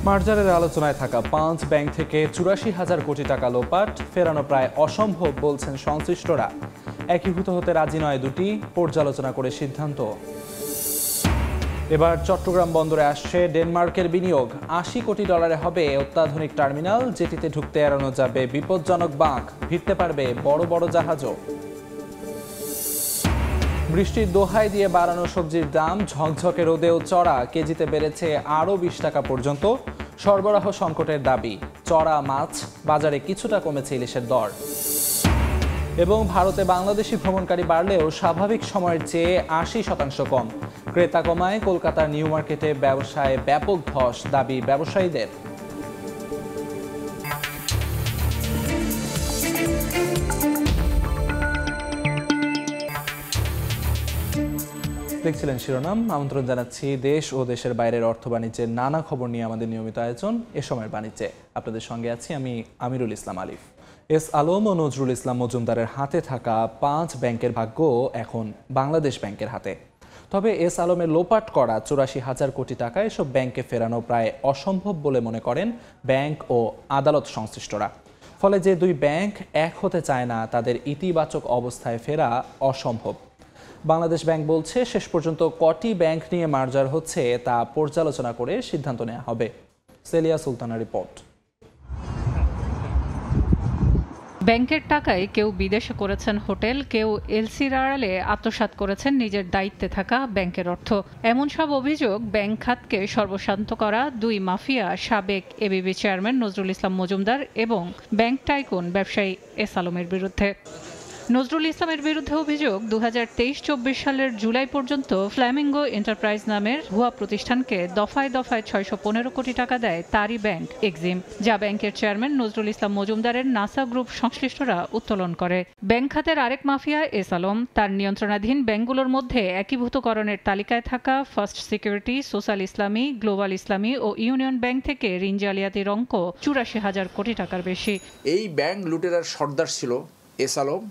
মার্জারের আলোচনায় থাকা 5 ব্যাংক থেকে ৮৪,০০০ কোটি টাকা লোপাট ফেরানো প্রায় অসম্ভব বলছেন সংশ্লিষ্টরা। একীভূত হতে রাজি নয় দুটি, পর্যালোচনা করে সিদ্ধান্ত। এবার চট্টগ্রাম বন্দরে আসছে ডেনমার্কের বিনিয়োগ। ৮০ কোটি ডলারে হবে অত্যাধুনিক টার্মিনাল, যেটিতে ঢুকতে এড়ানো যাবে বিপজ্জনক বাঁক, ভিড়তে পারবে বড় বড় জাহাজও। বৃষ্টির দোহাই দিয়ে বাড়ানো সবজির দাম, ঝকঝকে রোদেও চড়া, কেজিতে বেড়েছে আরও ২০ টাকা পর্যন্ত। সরবরাহ সংকটের দাবি, চড়া মাছ বাজারে কিছুটা কমেছে ইলিশের দর। এবং ভারতে বাংলাদেশি ভ্রমণকারী বাড়লেও স্বাভাবিক সময়ের চেয়ে ৮০% কম। ক্রেতা কমায় কলকাতার নিউ মার্কেটে ব্যবসায় ব্যাপক ধস, দাবি ব্যবসায়ীদের। দেখছিলেন শিরোনাম। আমন্ত্রণ জানাচ্ছি দেশ ও দেশের বাইরের অর্থ বাণিজ্যের নানা খবর নিয়ে আমাদের নিয়মিত আয়োজন এ সময়ের বাণিজ্যে। আপনাদের সঙ্গে আছি আমি আমিরুল ইসলাম আলিফ। এস আলম ও নজরুল ইসলাম মজুমদারের হাতে থাকা 5 ব্যাংকের ভাগ্য এখন বাংলাদেশ ব্যাংকের হাতে। তবে এস আলমের লোপাট করা ৮৪,০০০ কোটি টাকা এসব ব্যাংকে ফেরানো প্রায় অসম্ভব বলে মনে করেন ব্যাংক ও আদালত সংশ্লিষ্টরা। ফলে যে দুই ব্যাংক এক হতে চায় না, তাদের ইতিবাচক অবস্থায় ফেরা অসম্ভব। বাংলাদেশ ব্যাংক বলছে শেষ পর্যন্ত কটি ব্যাংক নিয়ে মার্জার হচ্ছে তা পর্যালোচনা করে সিদ্ধান্ত নেওয়া হবে। সেলিয়া সুলতানার রিপোর্ট। ব্যাংকের টাকায় কেউ বিদেশে করেছেন হোটেল, কেউ এলসির আড়ালে আত্মসাৎ করেছেন নিজের দায়িত্বে থাকা ব্যাংকের অর্থ। এমন সব অভিযোগ ব্যাংক খাতকে সর্বশান্ত করা দুই মাফিয়া, সাবেক এবিবি চেয়ারম্যান নজরুল ইসলাম মজুমদার এবং ব্যাংক টাইকুন ব্যবসায়ী এস আলমের বিরুদ্ধে। নজরুল ইসলামের বিরুদ্ধে অভিযোগ, 2023-24 সালের জুলাই পর্যন্ত ফ্ল্যামিঙ্গো এন্টারপ্রাইজ নামের ভুয়া প্রতিষ্ঠানকে দফায় দফায় 615 কোটি টাকা দেয় তারই ব্যাংক এক্সিম, যা ব্যাংকের চেয়ারম্যান নজরুল ইসলাম মজুমদারের নাসা গ্রুপ সংশ্লিষ্টরা উত্তোলন করে। ব্যাংক খাতের আরেক মাফিয়া এস আলম তার নিয়ন্ত্রণাধীন ব্যাংকগুলোর মধ্যে একীভূতকরণের তালিকায় থাকা ফার্স্ট সিকিউরিটি, সোশ্যাল ইসলামী, গ্লোবাল ইসলামী ও ইউনিয়ন ব্যাংক থেকে ঋণ জালিয়াতির অঙ্ক ৮৪,০০০ কোটি টাকার বেশি। এই ব্যাংক লুটেরার সর্দার ছিল এস আলম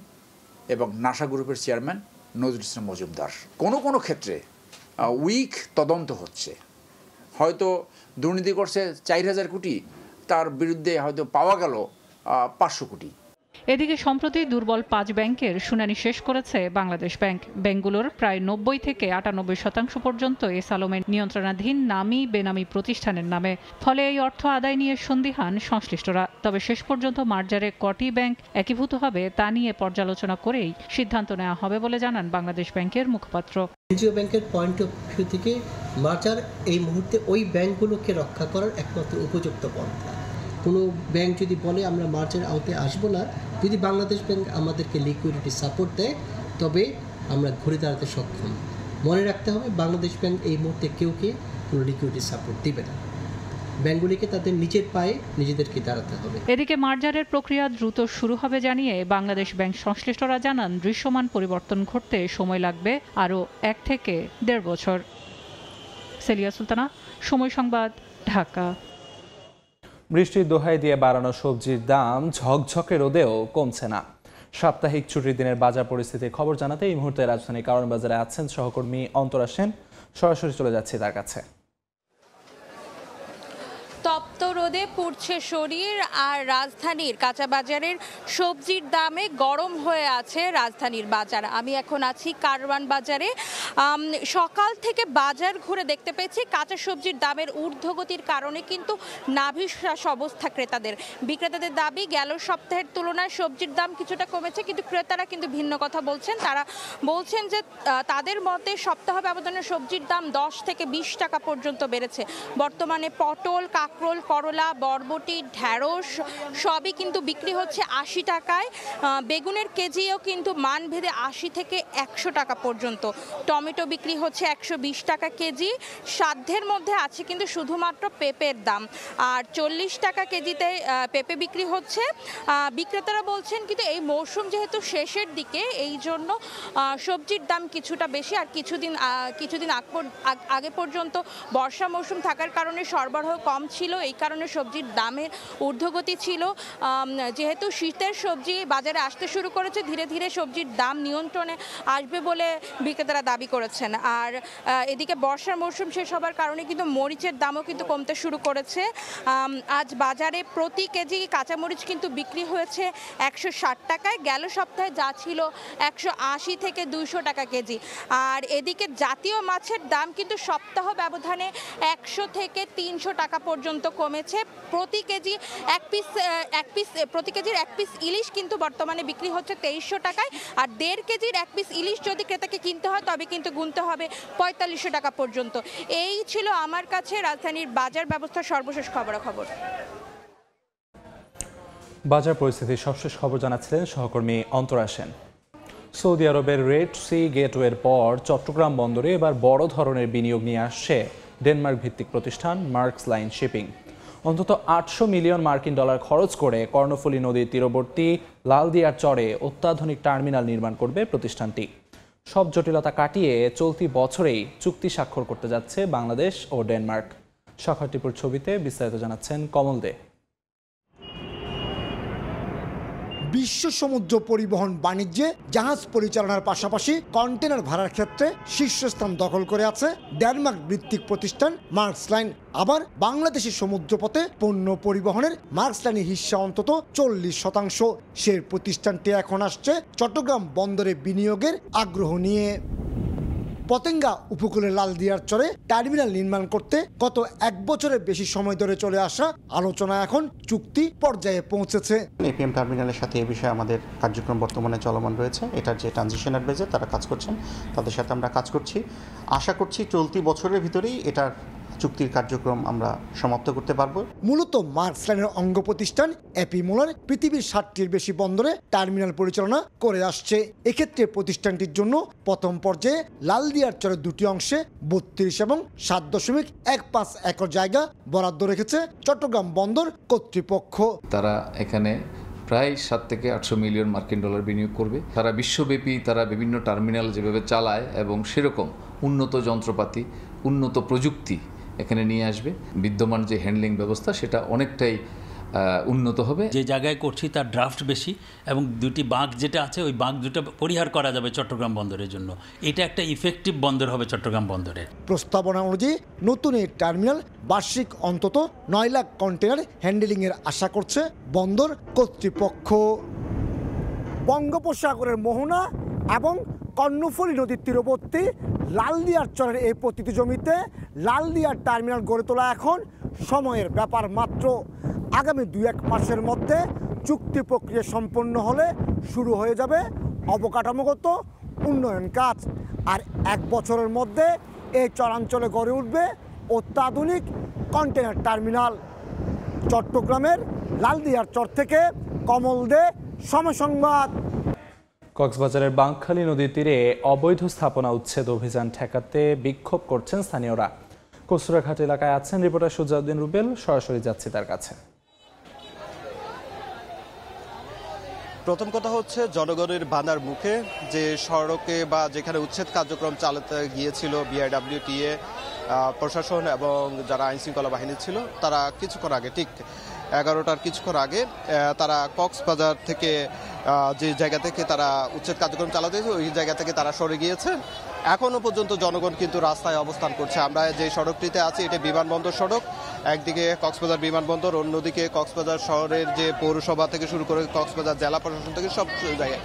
এবং নাসা গ্রুপের চেয়ারম্যান নজরুল ইসলাম মজুমদার। কোনো ক্ষেত্রে উইক তদন্ত হচ্ছে, হয়তো দুর্নীতি করছে ৪,০০০ কোটি, তার বিরুদ্ধে হয়তো পাওয়া গেল ৫০০ কোটি। এদিকে সম্প্রতি দুর্বল 5 ব্যাংকের শুনানি শেষ করেছে বাংলাদেশ ব্যাংক। ব্যাংকগুলোর প্রায় ৯০ থেকে ৯৮% পর্যন্ত এস আলমের নিয়ন্ত্রণাধীন নামী বেনামী প্রতিষ্ঠানের নামে। ফলে এই অর্থ আদায় নিয়ে সন্দিহান সংশ্লিষ্টরা। তবে শেষ পর্যন্ত মার্জারে কটি ব্যাংক একীভূত হবে তা নিয়ে পর্যালোচনা করেই সিদ্ধান্ত নেওয়া হবে বলে জানান বাংলাদেশ ব্যাংকের মুখপাত্র। কেন্দ্রীয় ব্যাংকের পয়েন্ট অফ ভিউ থেকে মার্জার এই মুহূর্তে ওই ব্যাংকগুলোকে রক্ষা করার একমাত্র উপযুক্ত পন্থা। কোনো ব্যাংক যদি বলে আমরা মার্জার আওতায় আসবো না, যদি বাংলাদেশ ব্যাংক আমাদেরকে লিকুইডিটি সাপোর্ট দেয়, তবে আমরা ঘুরে দাঁড়াতে সক্ষম। মনে রাখতে হবে, বাংলাদেশ ব্যাংক এই মুহূর্তে কেউকে কোনো লিকুইডিটি সাপোর্ট দিবে না। ব্যাংকগুলিকে তাদের নিজের পায়ে নিজেদেরকে দাঁড়াতে হবে। এদিকে মার্জারের প্রক্রিয়া দ্রুত শুরু হবে জানিয়ে বাংলাদেশ ব্যাংক সংশ্লিষ্টরা জানান, দৃশ্যমান পরিবর্তন ঘটতে সময় লাগবে আরও 1 থেকে 1.5 বছর। সেলিয়া সুলতানা, সময় সংবাদ, ঢাকা। বৃষ্টির দোহাই দিয়ে বাড়ানো সবজির দাম ঝকঝকে রোদেও কমছে না। সাপ্তাহিক ছুটির দিনের বাজার পরিস্থিতির খবর জানাতে এই মুহূর্তে রাজধানী কারণ বাজারে আছেন সহকর্মী অন্তরা সেন। সরাসরি চলে যাচ্ছি তার কাছে। তপ্ত রোদে পুড়ছে শরীর, আর রাজধানীর কাঁচা বাজারের সবজির দামে গরম হয়ে আছে রাজধানীর বাজার। আমি এখন আছি কারওয়ান বাজারে। সকাল থেকে বাজার ঘুরে দেখতে পেয়েছি কাঁচা সবজির দামের ঊর্ধ্বগতির কারণে কিন্তু নাভিশ্বাস অবস্থা ক্রেতাদের। বিক্রেতাদের দাবি, গেল সপ্তাহের তুলনায় সবজির দাম কিছুটা কমেছে, কিন্তু ক্রেতারা কিন্তু ভিন্ন কথা বলছেন। তারা বলছেন যে তাদের মতে সপ্তাহ ব্যবধানে সবজির দাম 10 থেকে 20 টাকা পর্যন্ত বেড়েছে। বর্তমানে পটল, কাঁকরোল, করলা, বরবটি, ঢ্যাঁড়স সবই কিন্তু বিক্রি হচ্ছে 80 টাকায়। বেগুনের কেজিও কিন্তু মানভেদে 80 থেকে 100 টাকা পর্যন্ত। টমেটো বিক্রি হচ্ছে 120 টাকা কেজি। সাধ্যের মধ্যে আছে কিন্তু শুধুমাত্র পেঁপের দাম, আর 40 টাকা কেজিতে পেঁপে বিক্রি হচ্ছে। বিক্রেতারা বলছেন কিন্তু এই মৌসুম যেহেতু শেষের দিকে, এই জন্য সবজির দাম কিছুটা বেশি। আর কিছুদিন আগে পর্যন্ত বর্ষা মৌসুম থাকার কারণে সরবরাহ কম ছিল, এই কারণে সবজির দামের ঊর্ধ্বগতি ছিল। যেহেতু শীতের সবজি বাজারে আসতে শুরু করেছে, ধীরে ধীরে সবজির দাম নিয়ন্ত্রণে আসবে বলে বিক্রেতারা দাবি করেছেন। আর এদিকে বর্ষার মৌসুম শেষ হবার কারণে কিন্তু মরিচের দামও কিন্তু কমতে শুরু করেছে। আজ বাজারে প্রতি কেজি কাঁচামরিচ কিন্তু বিক্রি হয়েছে 160 টাকায়, গেল সপ্তাহে যা ছিল 180 থেকে 200 টাকা কেজি। আর এদিকে জাতীয় মাছের দাম কিন্তু সপ্তাহ ব্যবধানে 100 থেকে 300 টাকা পর্যন্ত কমেছে। প্রতি কেজির এক পিস ইলিশ কিন্তু বর্তমানে বিক্রি হচ্ছে 2300 টাকায়, আর 1.5 কেজির এক পিস ইলিশ যদি ক্রেতাকে কিনতে হয় তবে কিন্তু গুনতে হবে 4500 টাকা পর্যন্ত। এই ছিল আমার কাছে রাজধানীর বাজার ব্যবস্থার সর্বশেষ খবরাখবর। বাজার পরিস্থিতির সবশেষ খবর জানাচ্ছিলেন সহকর্মী অন্তরা সেন। সৌদি আরবের রেড সি গেটওয়ের পর চট্টগ্রাম বন্দরে এবার বড় ধরনের বিনিয়োগ নিয়ে আসছে ডেনমার্ক ভিত্তিক প্রতিষ্ঠান মার্কস লাইন শিপিং। অন্তত 800 মিলিয়ন মার্কিন ডলার খরচ করে কর্ণফুলী নদীর তীরবর্তী লালদিয়ার চরে অত্যাধুনিক টার্মিনাল নির্মাণ করবে প্রতিষ্ঠানটি। সব জটিলতা কাটিয়ে চলতি বছরেই চুক্তি স্বাক্ষর করতে যাচ্ছে বাংলাদেশ ও ডেনমার্ক। শাখাটিপুর ছবিতে বিস্তারিত জানাচ্ছেন কমল দে। বিশ্ব সমুদ্র পরিবহন বাণিজ্যে জাহাজ পরিচালনার পাশাপাশি কন্টেনার ভাড়ার ক্ষেত্রে শীর্ষস্থান দখল করে আছে ডেনমার্ক ভিত্তিক প্রতিষ্ঠান মার্কস লাইন। আবার বাংলাদেশের সমুদ্রপথে পণ্য পরিবহনের মার্কস লাইনের হিস্সা অন্তত 40%। সেই প্রতিষ্ঠানটি এখন আসছে চট্টগ্রাম বন্দরে বিনিয়োগের আগ্রহ নিয়ে। পতেঙ্গা উপকূলে লালদিয়ার চরে টার্মিনাল নির্মাণ করতে গত 1 বছরের বেশি সময় ধরে চলে আসা আলোচনা এখন চুক্তি পর্যায়ে পৌঁছেছে। এপিএম টার্মিনালের সাথে এই বিষয়ে আমাদের কার্যক্রম বর্তমানে চলমান রয়েছে। এটার যে ট্রানজিশন অ্যাডভাইজার তারা কাজ করছেন, তাদের সাথে আমরা কাজ করছি। আশা করছি চলতি বছরের ভিতরেই এটার চুক্তির কার্যক্রম আমরা সমাপ্ত করতে পারবো। মূলত মার্কস লাইনের অঙ্গ প্রতিষ্ঠান এপি মোলার পৃথিবীর 60টির বেশি বন্দরে টার্মিনাল পরিচালনা করে আসছে। এক্ষেত্রে প্রতিষ্ঠানটির জন্য প্রথম পর্যায়ে লালদিয়ার চরের 2টি অংশে 32 এবং 7.15 একর জায়গা বরাদ্দ রেখেছে চট্টগ্রাম বন্দর কর্তৃপক্ষ। তারা এখানে প্রায় 7 থেকে 800 মিলিয়ন মার্কিন ডলার বিনিয়োগ করবে। তারা বিশ্বব্যাপী তারা বিভিন্ন টার্মিনাল যেভাবে চালায় এবং সেরকম উন্নত যন্ত্রপাতি, উন্নত প্রযুক্তি এখানে নিয়ে আসবে। বিদ্যমান যে হ্যান্ডলিং ব্যবস্থা সেটা অনেকটাই উন্নত হবে। যে জায়গায় করছি তার ড্রাফট বেশি এবং 2টি বাঁক যেটা আছে ওই বাঁক দুটো পরিহার করা যাবে চট্টগ্রাম বন্দরের জন্য। এটা একটা ইফেক্টিভ বন্দর হবে চট্টগ্রাম বন্দরের। প্রস্তাবনা অনুযায়ী নতুন এই টার্মিনাল বার্ষিক অন্তত 9 লাখ কন্টেনার হ্যান্ডেলিংয়ের আশা করছে বন্দর কর্তৃপক্ষ। বঙ্গোপসাগরের মোহনা এবং কর্ণফুলী নদীর তীরবর্তী লালদিয়ার চরের এই প্রতিটি জমিতে লালদিয়ার টার্মিনাল গড়ে তোলা এখন সময়ের ব্যাপার মাত্র। আগামী 2-1 মাসের মধ্যে চুক্তি প্রক্রিয়া সম্পন্ন হলে শুরু হয়ে যাবে অবকাঠামোগত উন্নয়ন কাজ। আর 1 বছরের মধ্যে এই চরাঞ্চলে গড়ে উঠবে অত্যাধুনিক কন্টেনার টার্মিনাল। চট্টগ্রামের লালদিয়ার চর থেকে কমল দে, সময় সংবাদ। কক্সবাজারের বাঁকখালী নদীর তীরে অবৈধ স্থাপনা উচ্ছেদ অভিযান ঠেকাতে বিক্ষোভ করছেন স্থানীয়রা। কচুরাঘাট এলাকায় আছেন রিপোর্টার সুজাউদ্দিন রুবেল, সরাসরি যাচ্ছি তার কাছে। প্রথম কথা হচ্ছে জনগণের বানার মুখে যে সড়কে বা যেখানে উচ্ছেদ কার্যক্রম চালাতে গিয়েছিল বিআইডব্লিউটিএ প্রশাসন এবং যারা আইনশৃঙ্খলা বাহিনী ছিল, তারা কিছুক্ষণ আগে ঠিক 11টার কিছুক্ষণ আগে তারা কক্সবাজার থেকে যে জায়গা থেকে তারা উচ্ছেদ কার্যক্রম চালাতে ওই জায়গা থেকে তারা সরে গিয়েছে। এখনও পর্যন্ত জনগণ কিন্তু রাস্তায় অবস্থান করছে। আমরা যে সড়কটিতে আছি এটা বিমানবন্দর সড়ক, একদিকে কক্সবাজার বিমানবন্দর, অন্যদিকে কক্সবাজার শহরের যে পৌরসভা থেকে শুরু করে কক্সবাজার জেলা প্রশাসন থেকে সব জায়গায়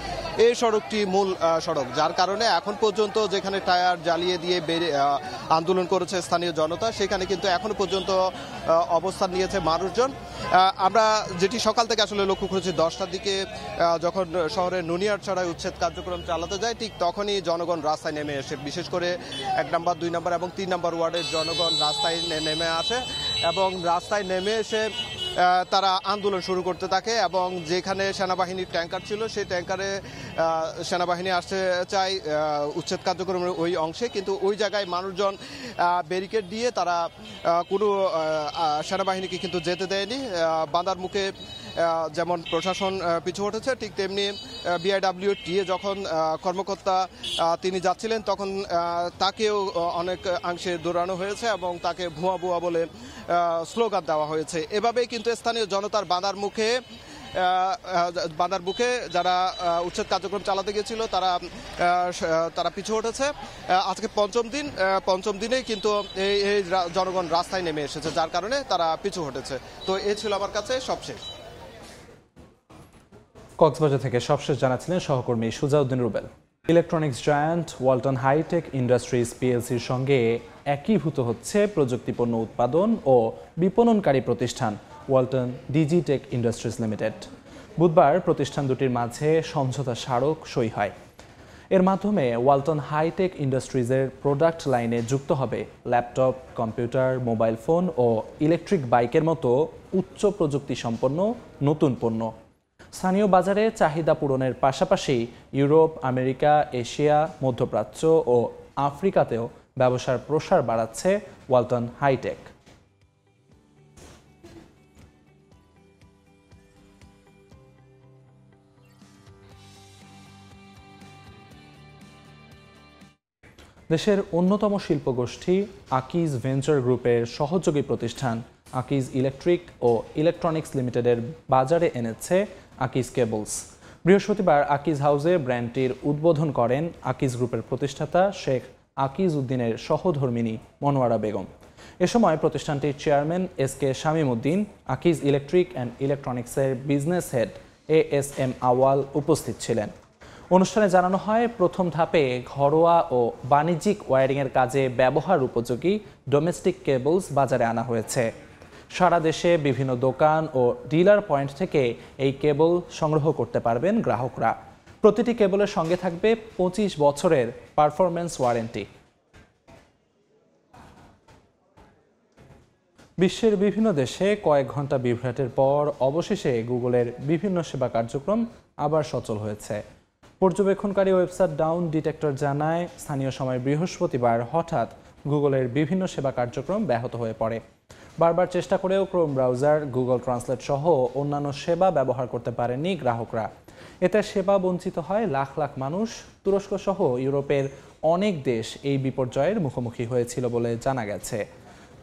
এই সড়কটি মূল সড়ক, যার কারণে এখন পর্যন্ত যেখানে টায়ার জ্বালিয়ে দিয়ে আন্দোলন করেছে স্থানীয় জনতা, সেখানে কিন্তু এখনো পর্যন্ত অবস্থান নিয়েছে মানুষজন। আমরা যেটি সকাল থেকে আসলে লক্ষ্য করেছি 10টার দিকে যখন শহরের নুনিয়ারছড়ায় উচ্ছেদ কার্যক্রম চালাতে যায়, ঠিক তখনই জনগণ রাস্তায় নেমে আসে। বিশেষ করে 1 নম্বর, 2 নম্বর এবং 3 নম্বর ওয়ার্ডের জনগণ রাস্তায় নেমে আসে এবং রাস্তায় নেমে এসে তারা আন্দোলন শুরু করতে থাকে এবং যেখানে সেনাবাহিনীর ট্যাঙ্কার ছিল সেই ট্যাঙ্কারে সেনাবাহিনী আসতে চায় উচ্ছেদ কার্যক্রমের ওই অংশে, কিন্তু ওই জায়গায় মানুষজন ব্যারিকেড দিয়ে তারা কোনো সেনাবাহিনীকে কিন্তু যেতে দেয়নি। বাঁধার মুখে যেমন প্রশাসন পিছু হটেছে, ঠিক তেমনি বিআইডব্লিউটিএ যখন কর্মকর্তা তিনি যাচ্ছিলেন তখন তাকেও অনেক অংশে দৌড়ানো হয়েছে এবং তাকে ভুয়া ভুয়া বলে স্লোগান দেওয়া হয়েছে। এভাবেই কিন্তু স্থানীয় জনতার বাঁধার মুখে যারা উচ্ছেদ কার্যক্রম চালাতে গিয়েছিল তারা পিছু হটেছে। আজকে পঞ্চম দিনে কিন্তু এই জনগণ রাস্তায় নেমে এসেছে, যার কারণে তারা পিছু হটেছে। তো এই ছিল আমার কাছে সবশেষ। কক্সবাজার থেকে সবশেষ জানাচ্ছিলেন সহকর্মী Sujauddin Rubel. Electronics giant Walton hi tech industries পিএলসির সঙ্গে একীভূত হচ্ছে প্রযুক্তিপণ্য উৎপাদন ও বিপণনকারী প্রতিষ্ঠান ওয়ালটন ডিজিটেক ইন্ডাস্ট্রিজ লিমিটেড। বুধবার প্রতিষ্ঠান দুটির মাঝে সমঝোতা স্মারক সই হয়। এর মাধ্যমে ওয়ালটন হাইটেক ইন্ডাস্ট্রিজের প্রোডাক্ট লাইনে যুক্ত হবে ল্যাপটপ, কম্পিউটার, মোবাইল ফোন ও ইলেকট্রিক বাইকের মতো উচ্চ প্রযুক্তি সম্পন্ন নতুন পণ্য। স্থানীয় বাজারে চাহিদা পূরণের পাশাপাশি ইউরোপ, আমেরিকা, এশিয়া, মধ্যপ্রাচ্য ও আফ্রিকাতেও ব্যবসার প্রসার বাড়াচ্ছে ওয়ালটন হাইটেক। দেশের অন্যতম শিল্পগোষ্ঠী আকিজ ভেঞ্চার গ্রুপের সহযোগী প্রতিষ্ঠান আকিজ ইলেকট্রিক ও ইলেকট্রনিক্স লিমিটেডের বাজারে এনেছে আকিজ কেবলস। বৃহস্পতিবার আকিজ হাউসে ব্র্যান্ডটির উদ্বোধন করেন আকিজ গ্রুপের প্রতিষ্ঠাতা শেখ আকিজ উদ্দিনের সহধর্মিণী মনোয়ারা বেগম। এ সময় প্রতিষ্ঠানটির chairman SK Shamim Uddin, Akij electric and ইলেকট্রনিক্সের বিজনেস হেড ASM আওয়াল উপস্থিত ছিলেন। অনুষ্ঠানে জানানো হয়, প্রথম ধাপে ঘরোয়া ও বাণিজ্যিক ওয়্যারিংয়ের কাজে ব্যবহার উপযোগী ডোমেস্টিক কেবলস বাজারে আনা হয়েছে। সারা দেশে বিভিন্ন দোকান ও ডিলার পয়েন্ট থেকে এই কেবল সংগ্রহ করতে পারবেন গ্রাহকরা। প্রতিটি কেবলের সঙ্গে থাকবে 25 বছরের পারফরম্যান্স ওয়ারেন্টি। বিশ্বের বিভিন্ন দেশে কয়েক ঘন্টা বিভ্রাটের পর অবশেষে গুগলের বিভিন্ন সেবা কার্যক্রম আবার সচল হয়েছে। পর্যবেক্ষণকারী ওয়েবসাইট ডাউন ডিটেক্টর জানায়, স্থানীয় সময় বৃহস্পতিবার হঠাৎ গুগলের বিভিন্ন সেবা কার্যক্রম ব্যাহত হয়ে পড়ে। বারবার চেষ্টা করেও ক্রোম ব্রাউজার, গুগল ট্রান্সলেট সহ অন্যান্য সেবা ব্যবহার করতে পারেননি গ্রাহকরা। এতে সেবা বঞ্চিত হয় লাখ লাখ মানুষ। তুরস্ক সহ ইউরোপের অনেক দেশ এই বিপর্যয়ের মুখোমুখি হয়েছিল বলে জানা গেছে।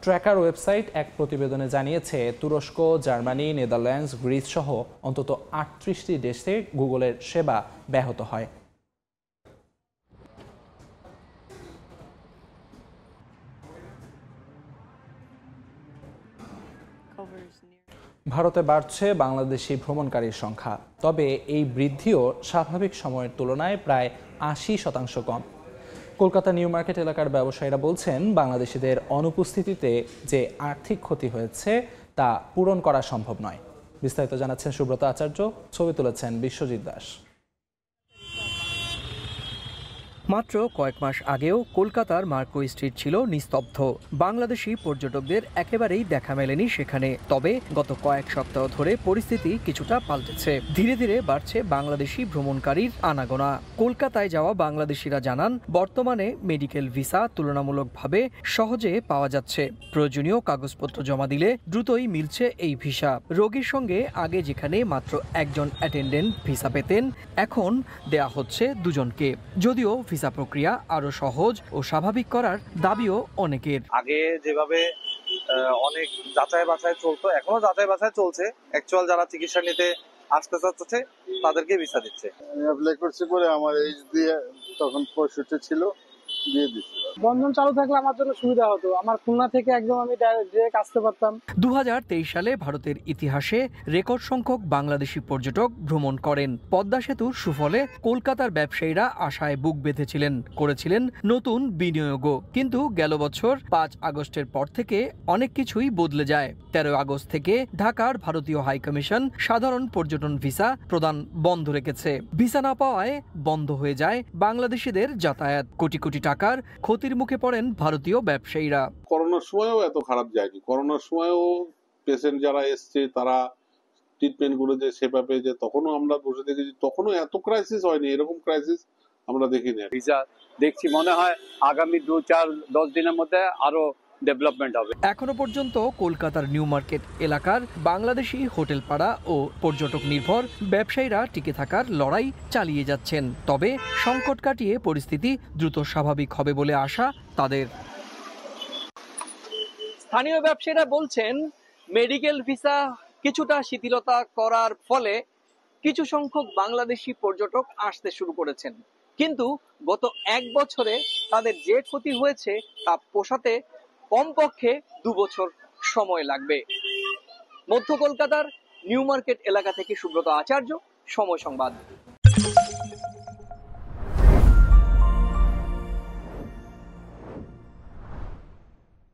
ট্র্যাকার ওয়েবসাইট এক প্রতিবেদনে জানিয়েছে, তুরস্ক, জার্মানি, নেদারল্যান্ডস, গ্রিস সহ অন্তত 38টি দেশে গুগলের সেবা ব্যাহত হয়। ভারতে বাড়ছে বাংলাদেশি ভ্রমণকারীর সংখ্যা, তবে এই বৃদ্ধিও স্বাভাবিক সময়ের তুলনায় প্রায় 80% কম। কলকাতা নিউ মার্কেট এলাকার ব্যবসায়ীরা বলছেন, বাংলাদেশিদের অনুপস্থিতিতে যে আর্থিক ক্ষতি হয়েছে তা পূরণ করা সম্ভব নয়। বিস্তারিত জানাচ্ছেন সুব্রত আচার্য, ছবি তুলেছেন বিশ্বজিৎ দাস। মাত্র কয়েক মাস আগেও কলকাতার মার্কো স্ট্রিট ছিল নিস্তব্ধ। বাংলাদেশি পর্যটকদের একেবারেই দেখা মেলেনি সেখানে। তবে গত কয়েক সপ্তাহ ধরে পরিস্থিতি কিছুটা পাল্টেছে। ধীরে ধীরে বাড়ছে বাংলাদেশি ভ্রমণকারীর আনাগোনা। কলকাতায় যাওয়া বাংলাদেশিরা জানান, বর্তমানে মেডিকেল ভিসা তুলনামূলকভাবে সহজে পাওয়া যাচ্ছে। প্রয়োজনীয় কাগজপত্র জমা দিলে দ্রুতই মিলছে এই ভিসা। রোগীর সঙ্গে আগে যেখানে মাত্র একজন অ্যাটেন্ডেন্ট ভিসা পেতেন, এখন দেয়া হচ্ছে দুজনকে। যদিও ভিসা প্রক্রিয়া আরো সহজ ও স্বাভাবিক করার দাবিও অনেকের। আগে যেভাবে অনেক যাচাই বাছাই চলতো, এখনো যাচাই বাছাই চলছে। অ্যাকচুয়াল যারা চিকিৎসা নিতে আসতে চাচ্ছে তাদেরকে ভিসা দিচ্ছে। আমি অ্যাপ্লাই করছি পরে আমার এইজ দিয়ে তখন 65 ছিল, দিয়ে দিচ্ছি। বন্ধন চালু থাকলে আমার জন্য সুবিধা হতো। আমার খুলনা থেকে একদম আমি ডাইরেক্ট আসতে পারতাম। 2023 সালে ভারতের ইতিহাসে রেকর্ড সংখ্যক বাংলাদেশি পর্যটক ভ্রমণ করেন। পদ্মা সেতুর সুফলে কলকাতার ব্যবসায়ীরা আশায় বুক বেঁধেছিলেন, করেছিলেন নতুন বিনিয়োগও। কিন্তু গেল বছর 5 আগস্টের পর থেকে অনেক কিছুই বদলে যায়। 13 আগস্ট থেকে ঢাকার ভারতীয় হাইকমিশন সাধারণ পর্যটন ভিসা প্রদান বন্ধ রেখেছে। ভিসা না পাওয়ায় বন্ধ হয়ে যায় বাংলাদেশিদের যাতায়াত। কোটি কোটি টাকার ক্ষতির মুখে পড়েন ভারতীয় ব্যবসায়ীরা। করোনার সময়ও এত খারাপ যায়নি। করোনার সময়ও পেশেন্ট যারা এসছে তারা ট্রিটমেন্ট গুলো যে সেবা পেয়ে যে তখনও আমরা বসে দেখেছি, তখনও এত ক্রাইসিস হয়নি, এরকম ক্রাইসিস আমরা দেখিনি। ভিসা দেখছি মনে হয় আগামী 2-4-10 দিনের মধ্যে আরো ডেভেলপমেন্ট হবে। এখনো পর্যন্ত কলকাতার নিউ মার্কেট এলাকার বাংলাদেশি হোটেল পাড়া ও পর্যটক নির্ভর ব্যবসায়ীরা টিকে থাকার লড়াই চালিয়ে যাচ্ছেন। তবে সংকট কাটিয়ে পরিস্থিতি দ্রুত স্বাভাবিক হবে বলে আশা তাদের। স্থানীয় ব্যবসায়ীরা বলছেন, মেডিকেল ভিসা কিছুটা শিথিলতা করার ফলে কিছু সংখ্যক বাংলাদেশি পর্যটক আসতে শুরু করেছেন, কিন্তু গত 1 বছরে তাদের যে ক্ষতি হয়েছে তা পোষাতে কমপক্ষে 2 বছর সময় লাগবে। মধ্য কলকাতার নিউ মার্কেট এলাকা থেকে সুব্রত আচার্য, সময় সংবাদ।